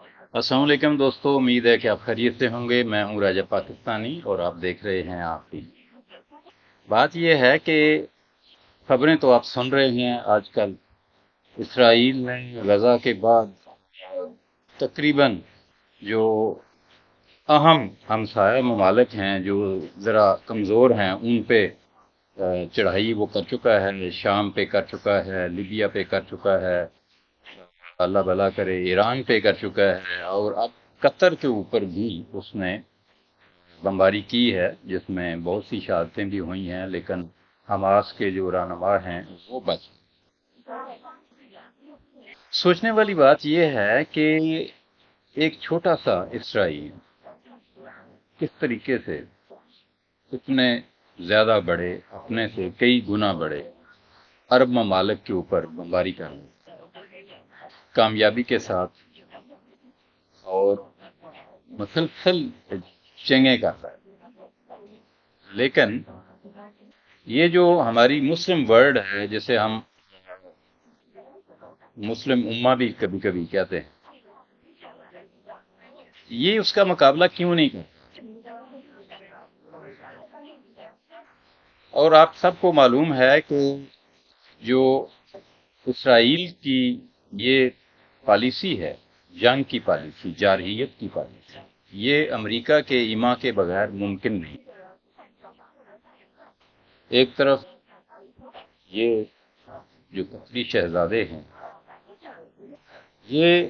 السلام علیکم دوستو، امید ہے کہ آپ خیریت سے ہوں گے۔ میں ہوں راجہ پاکستانی اور آپ دیکھ رہے ہیں آپ بھی۔ بات یہ ہے کہ خبریں تو آپ سن رہے ہیں آج کل۔ اسرائیل نے غزہ کے بعد تقریباً جو اہم ہمسایہ ممالک ہیں جو ذرا کمزور ہیں ان پہ چڑھائی وہ کر چکا ہے۔ شام پہ کر چکا ہے، لیبیا پہ کر چکا ہے، اللہ بھلا کرے ایران پہ کر چکا ہے، اور اب قطر کے اوپر بھی اس نے بمباری کی ہے، جس میں بہت سی شہادتیں بھی ہوئی ہیں، لیکن حماس کے جو رہنما ہیں وہ بچ گئے۔ سوچنے والی بات یہ ہے کہ ایک چھوٹا سا اسرائیل کس طریقے سے اتنے زیادہ بڑے، اپنے سے کئی گنا بڑے عرب ممالک کے اوپر بمباری کرنے کامیابی کے ساتھ اور مسلسل جنگیں کرتا ہے۔ لیکن یہ جو ہماری مسلم ورلڈ ہے، جسے ہم مسلم امہ بھی کبھی کبھی کہتے ہیں، یہ اس کا مقابلہ کیوں نہیں کرتا؟ اور آپ سب کو معلوم ہے کہ جو اسرائیل کی یہ پالیسی ہے، جنگ کی پالیسی، جارحیت کی پالیسی، یہ امریکہ کے ایما کے بغیر ممکن نہیں۔ ایک طرف یہ جو قطری شہزادے ہیں، یہ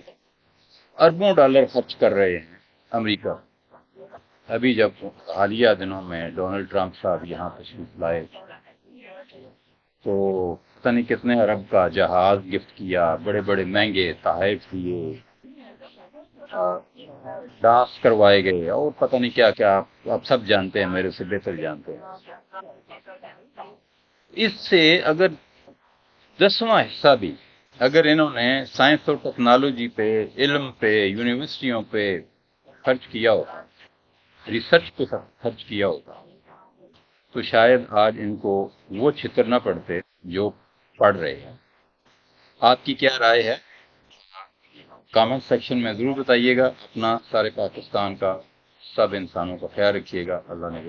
اربوں ڈالر خرچ کر رہے ہیں امریکہ۔ ابھی جب حالیہ دنوں میں ڈونلڈ ٹرمپ صاحب یہاں تشریف لائے تو پتہ نہیں کتنے ارب کا جہاز گفٹ کیا، بڑے بڑے مہنگے تحائف دیے، ڈانس کروائے گئے، اور پتہ نہیں کیا کیا، آپ سب جانتے ہیں، میرے سے بہتر جانتے ہیں۔ اس سے اگر 10واں حصہ بھی اگر انہوں نے سائنس اور ٹیکنالوجی پہ، علم پہ، یونیورسٹیوں پہ خرچ کیا ہوتا، ریسرچ پہ خرچ کیا ہوتا، تو شاید آج ان کو وہ چھتر نہ پڑتے جو پڑھ رہے ہیں۔ آپ کی کیا رائے ہے؟ کامنٹ سیکشن میں ضرور بتائیے گا۔ اپنا سارے پاکستان کا، سب انسانوں کا خیال رکھیے گا۔ اللہ نے